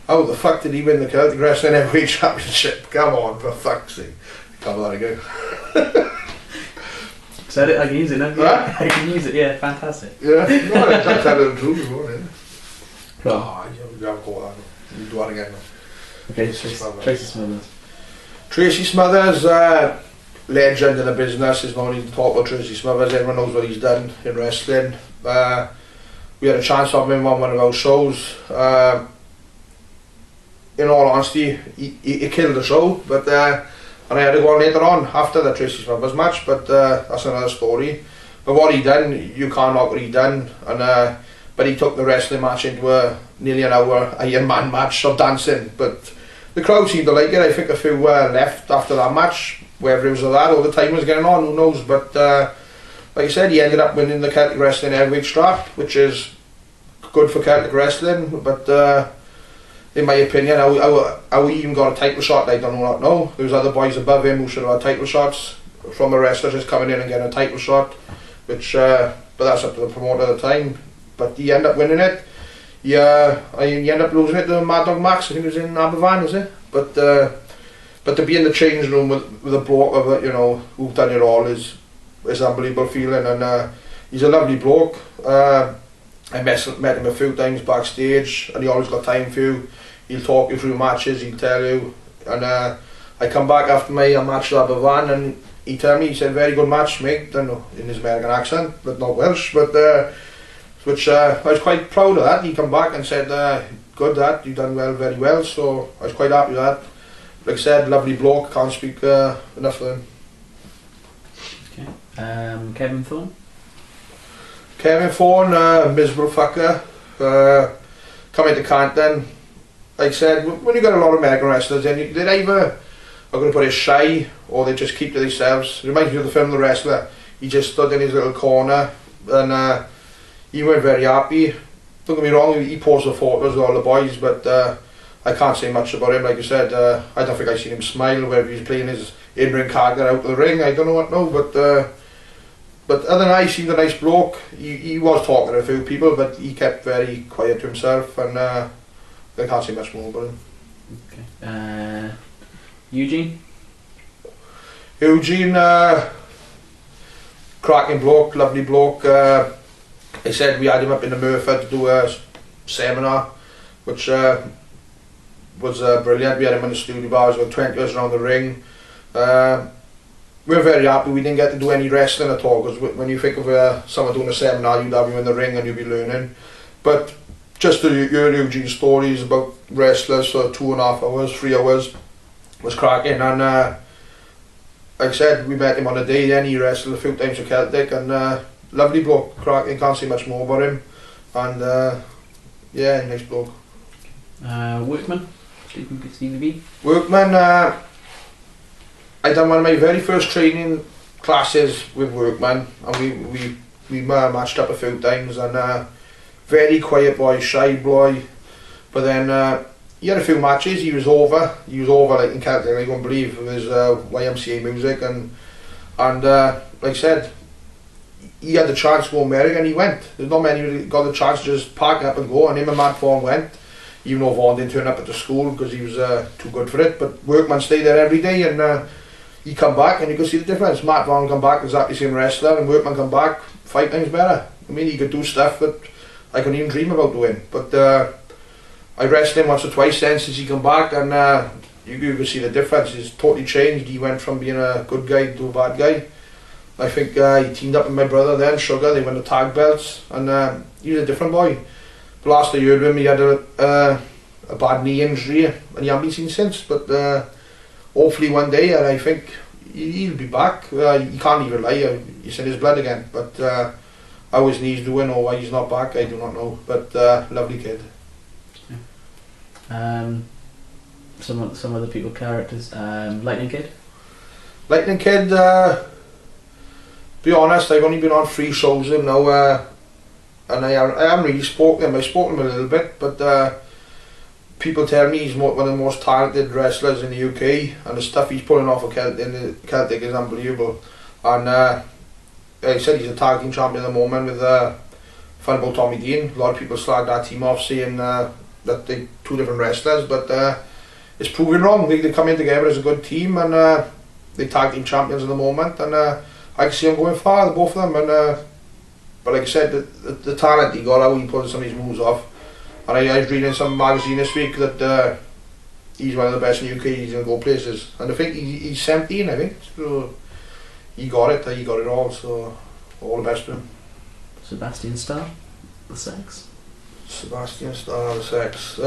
How the fuck did he win the Celtic Wrestling Heavyweight Championship? Come on, for fuck's sake. Can't let it go. Said it, I can use it now. Huh? I can use it, yeah, fantastic. Yeah, no, I tried to tell the truth before, yeah. Cool. Oh, you haven't caught that. You do that again now. Okay, Tracy Smothers. Tracy Smothers, legend in the business. There's no need to talk about Tracy Smothers. Everyone knows what he's done in wrestling. We had a chance of him on one of our shows. In all honesty, he killed the show, but and I had to go on later on after the Tracy Smothers match, but that's another story. But what he done, you can't knock what he done, and but he took the wrestling match into a nearly an hour Iron Man match of dancing, but the crowd seemed to like it. I think a few left after that match, whether it was that or the time was getting on, who knows, but like I said, he ended up winning the Celtic Wrestling Heavyweight strap, which is good for Celtic Wrestling, but in my opinion, how he even got a title shot, I don't know. There was other boys above him who should have had title shots from a wrestler just coming in and getting a title shot, which but that's up to the promoter at the time. but he ended up winning it. He ended up losing it to Mad Dog Max. I think it was in Aberfan, is it? But to be in the change room with a bloke of you know who've done it all is unbelievable feeling, and he's a lovely bloke. I met him a few times backstage, and he always got time for you. He'll talk you through matches, he'll tell you, and I come back after my match at Aberfan, and he told me, he said, very good match, mate, I know, in his American accent, but not Welsh, but which I was quite proud of that. He come back and said, good that, you done well, very well, so I was quite happy with that. Like I said, lovely bloke, can't speak enough of him. Okay. Kevin Thorne? Kevin Thorne, miserable fucker, come into Canton. Like I said, when you got a lot of American wrestlers in, they're either are going to put it shy or they just keep to themselves. It reminds me of the film The Wrestler. He just stood in his little corner and he weren't very happy. Don't get me wrong, he posed the photos with all the boys, but I can't say much about him. Like I said, I don't think I've seen him smile whenever he's playing his in-ring card out of the ring. I don't know what now, but other than that, he seemed a nice bloke. He was talking to a few people, but he kept very quiet to himself, and I can't say much more about him. Okay. Eugene? Eugene, cracking bloke, lovely bloke. I said we had him up in the Murphy to do a seminar, which was brilliant. We had him in the studio bars with 20 of us around the ring. We were very happy we didn't get to do any wrestling at all, because when you think of someone doing a seminar, you'd have him in the ring and you'd be learning. But just to hear Eugene's stories about wrestlers for 2.5 hours, 3 hours, was cracking. And like I said, we met him on a day then, he wrestled a few times for Celtic, and lovely bloke, cracking, can't say much more about him. And yeah, nice bloke. Workman? Stephen B? Workman, I done one of my very first training classes with Workman, and we matched up a few times, and very quiet boy, shy boy, but then he had a few matches. He was over like in Celtic, I couldn't believe, with his YMCA music, and like I said, he had the chance to go to America and he went. There's not many who got the chance to just pack up and go, and him and Matt Vaughan went, even though Vaughan didn't turn up at the school because he was too good for it. But Workman stayed there every day, and he come back and you could see the difference. Matt Vaughan come back exactly the same wrestler, and Workman come back 5 times better. I mean, he could do stuff that I couldn't even dream about doing. But I wrestled him once or twice then since he come back, and you could see the difference. He's totally changed. He went from being a good guy to a bad guy. I think he teamed up with my brother then, Sugar. They won the tag belts, and he was a different boy. The last I heard of him, he had a bad knee injury, and he hasn't been seen since. But hopefully one day, and I think he'll be back. He can't even lie, he's in his blood again. But how his knee's doing or why he's not back, I do not know. But lovely kid. Some other people characters. Lightning Kid? Lightning Kid, be honest, I've only been on 3 shows with him now, and I haven't really spoken to him. I spoke to him a little bit, but people tell me he's one of the most talented wrestlers in the UK, and the stuff he's pulling off of Celtic is unbelievable. And like I said, he's a tag team champion at the moment with Funable Tommy Dean. A lot of people slag that team off, saying that they're 2 different wrestlers, but it's proven wrong. They come in together as a good team, and they're tag team champions at the moment, and I can see them going far, the both of them. And but like I said, the talent he got, how he pulls some of his moves off. And I was reading in some magazine this week that he's one of the best in the UK. He's going to go places, and I think he's 17, I think, so he got it all, so all the best to him. Sebastian Starr, the Sex? Sebastian Starr, the Sex.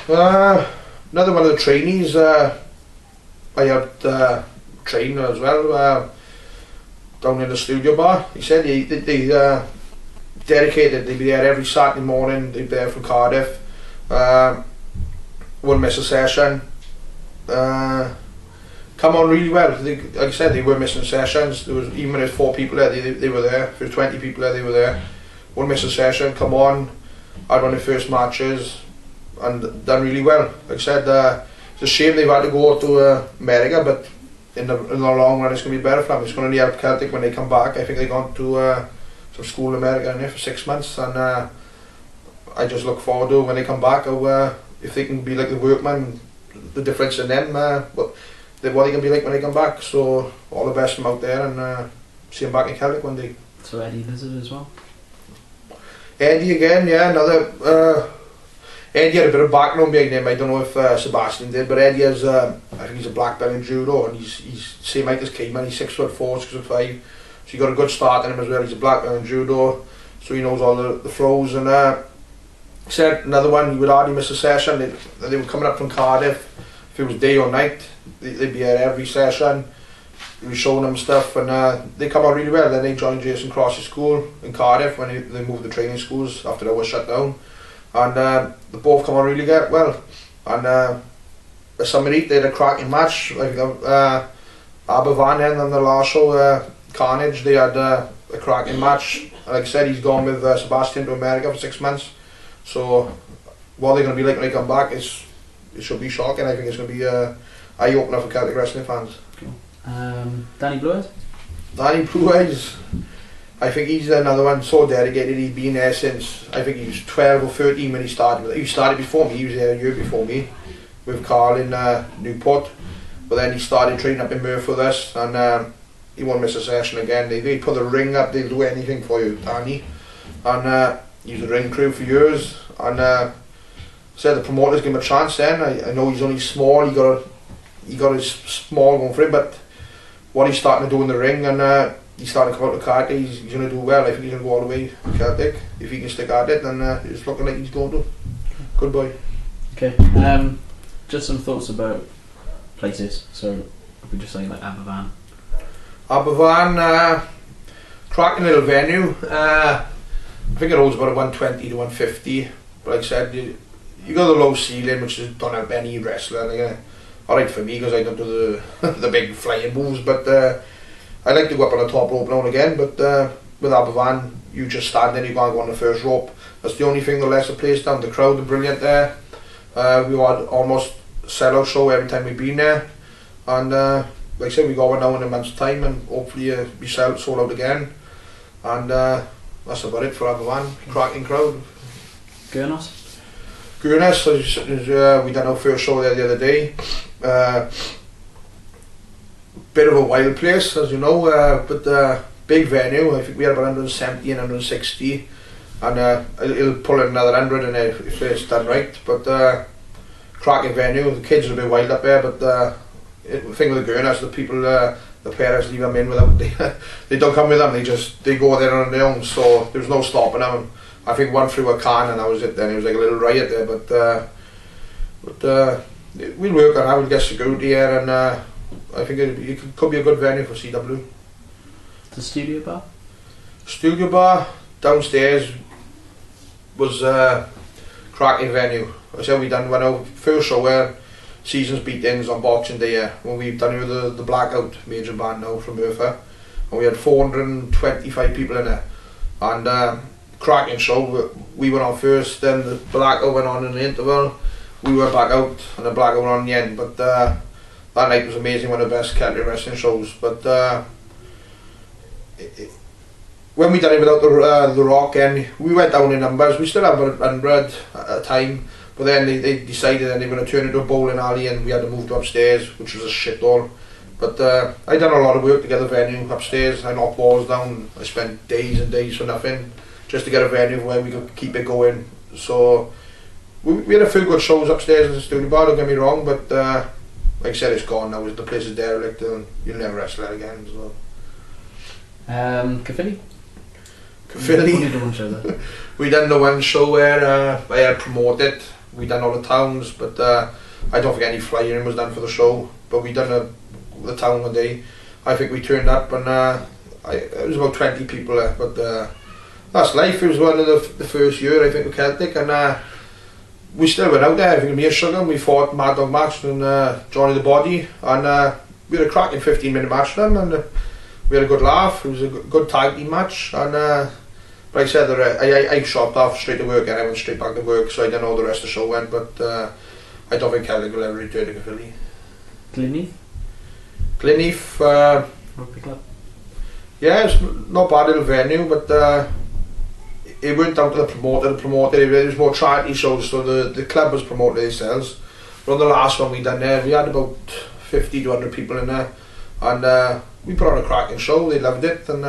Another one of the trainees I helped train as well, down in the studio bar. He said they dedicated, they'd be there every Saturday morning. They'd be there from Cardiff, wouldn't miss a session. Come on really well. Like I said, they were missing sessions. There was, even when there's 4 people there, they were there. If there's 20 people there, they were there. Wouldn't miss a session, come on. I'd won the first matches and done really well. Like I said, it's a shame they've had to go to America, but in the long run it's going to be better for them. It's going to help Celtic when they come back. I think they're going to some school in America in there for 6 months, and I just look forward to when they come back, how, if they can be like the workman, the difference in them, what they can be like when they come back. So all the best from out there, and see them back in Celtic one day. So Eddie Lizard as well? Eddie again, yeah, another. Eddie had a bit of background behind him. I don't know if Sebastian did, but Eddie has, I think he's a black belt in judo, and he's same height as Kayman. He's 6'4", 6'5", so he got a good start in him as well. He's a black belt in judo, so he knows all the throws. And said another one, he would hardly miss a session. They were coming up from Cardiff. If it was day or night, they'd be here every session. He was showing them stuff, and they come out really well. Then they joined Jason Cross's school in Cardiff when they moved the training schools after they were shut down. And they both come on really well. And the summer heat, they had a cracking match. Like Aberfan then on the last show, Carnage, they had a cracking match. And like I said, he's gone with Sebastian to America for 6 months. So what they're going to be like when they come back it should be shocking. I think it's going to be an eye-opener for Celtic wrestling fans. Cool. Danny Blue Eyes? Danny Blue Eyes, I think he's another one so dedicated. He's been there since, I think he was 12 or 13 when he started. He started before me, he was there a year before me with Carl in Newport. But then he started training up in Murph with us, and he won't miss a session again. They put the ring up, they'll do anything for you, Danny. And he was a ring crew for years, and said the promoters give him a chance then. I know he's only small, he got his small going for him, but what he's starting to do in the ring, and he's starting to come out the Celtic, he's going to do well. I think he's going to go all the way to Celtic. If he can stick at it, then it's looking like he's going to. Good boy. Okay, just some thoughts about places. So if we just say like Aberfan. Aberfan, cracking little venue. I think it holds about a 120 to 150. But like I said, you got the low ceiling, which don't help any wrestler. Like, alright for me because I don't do the big flying moves, but I like to go up on the top rope now and again. But with Aberfan, you just stand there, you can't go on the first rope. That's the only thing the lesser place down. The crowd are brilliant there. We had almost sell-out show every time we've been there, and like I said, we got one now in a month's time, and hopefully we sold out again. And that's about it for Aberfan. Cracking crowd. Gurnos? Gurnos, we done our first show there the other day. Bit of a wild place, as you know, but big venue. I think we had about 170 and 160, and it'll pull in another 100 in there if it's done right. But cracking venue. The kids are a bit wild up there, but the thing with the Gurnos, the people, the parents leave them in without they don't come with them. They go there on their own. So there was no stopping them. I think one threw a can and that was it. Then it was like a little riot there, but we'll work on how we'll get security here, and I think it could be a good venue for CW. The studio bar? Studio bar downstairs was cracking venue. I said we done one our first show where seasons beat-ins on Boxing Day when we've done the Blackout major band now from Merthyr, and we had 425 people in there, and cracking show. We went on first, then the Blackout went on in the interval, we went back out, and the Blackout went on in the end. But that night was amazing, one of the best Celtic wrestling shows. But when we done it without the Rock, and we went down in numbers, we still have about 100 at a time, but then they decided that they were going to turn it into a bowling alley, and we had to move to upstairs, which was a shithole. But I done a lot of work to get the venue upstairs. I knocked walls down, I spent days and days for nothing, just to get a venue where we could keep it going. So we had a few good shows upstairs in the studio bar, don't get me wrong, but like I said, it's gone now. The place is derelict, and you'll never wrestle there again. So. Caerphilly? Caerphilly. We done the one show where I had promoted. We done all the towns, but I don't think any flying was done for the show. But we done the town one day. I think we turned up, and it was about 20 people there. But that's life. It was one of the first year, I think, with Celtic, and we still went out there. I think me and Sugar, we fought Mad Dog Max and Johnny the Body, and we had a cracking 15-minute match then, and we had a good laugh. It was a good tag team match, and like I said, I shot off straight to work, and I went straight back to work, so I don't know how the rest of the show went, but I don't think Celtic will ever return to Caerphilly. Glynneath? Glynneath, Rugby club? Yeah, it's not bad little venue, but it went down to the promoter. The promoter, it was more charity shows, so the club was promoting themselves. But on the last one we done there, we had about 50 to 100 people in there, and we put on a cracking show. They loved it, and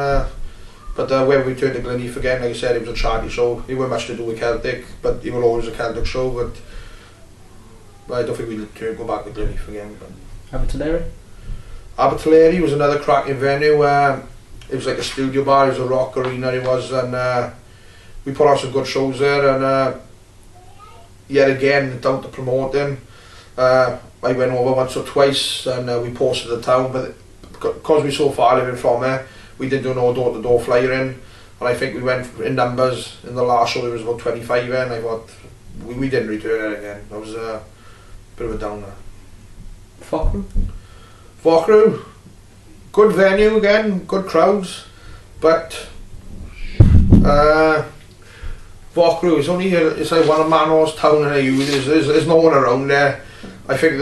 but when we turned to Glenheath again, like I said, it was a charity show. It wasn't much to do with Celtic, but it was always a Celtic show. But I don't think we'll go back to Glenheath again. But Abertillery was another cracking venue. It was like a studio bar, it was a rock arena it was, and we put on some good shows there, and yet again, down to promoting. I went over once or twice, and we posted the town, but because we're so far living from there, we didn't do no door-to-door flyering, and I think we went in numbers. In the last show there was about 25 there, and I thought we didn't return it again. That was a bit of a downer. Fockroo, good venue again, good crowds, but Fockroo is only it's like one of Manor's town and there's no one around there. I think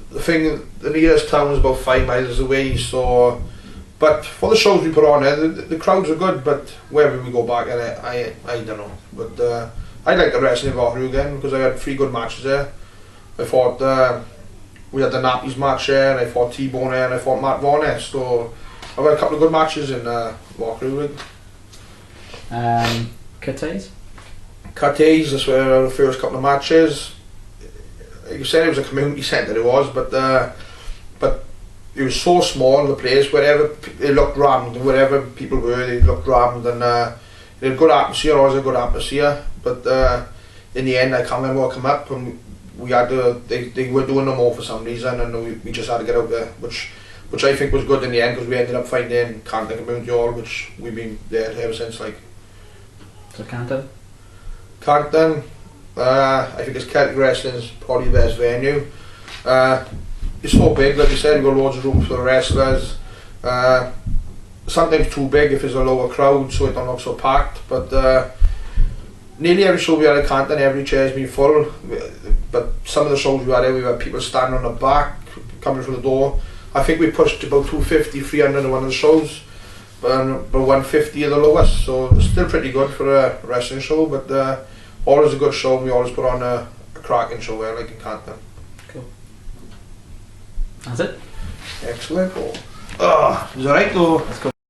the nearest town is about 5 miles away, so but for the shows we put on there, the crowds are good, but wherever we go back in it, I don't know. But I'd like to wrestle in Fockroo again because I had 3 good matches there. I fought we had the Nappies match there, and I fought T-Bone there, and I fought Matt Vaughan there, so I've had a couple of good matches in Fockroo. Cathays, that's where the first couple of matches. Like you said, it was a community centre, it was, but it was so small, the place, wherever it looked rammed, wherever people were, they looked rammed, and it had a good atmosphere, always a good atmosphere, but in the end, I can't remember what came up, and we had to, they were doing no more for some reason, and we just had to get out there, which I think was good in the end, because we ended up finding Canton Community Hall, which we've been there ever since. Like. So Canton? Canton, I think it's Celtic Wrestling's probably the best venue. It's so big, like you said, you've got loads of room for the wrestlers. Sometimes too big if there's a lower crowd, so it don't look so packed, but nearly every show we had at Canton, every chair's been full, but some of the shows we had people standing on the back, coming through the door. I think we pushed about 250, 300 in one of the shows, but 150 at the lowest, so it's still pretty good for a wrestling show, but always a good show, and we always put on a cracking show there, like in Canton. Cool. That's it? Excellent. Oh, is it right though?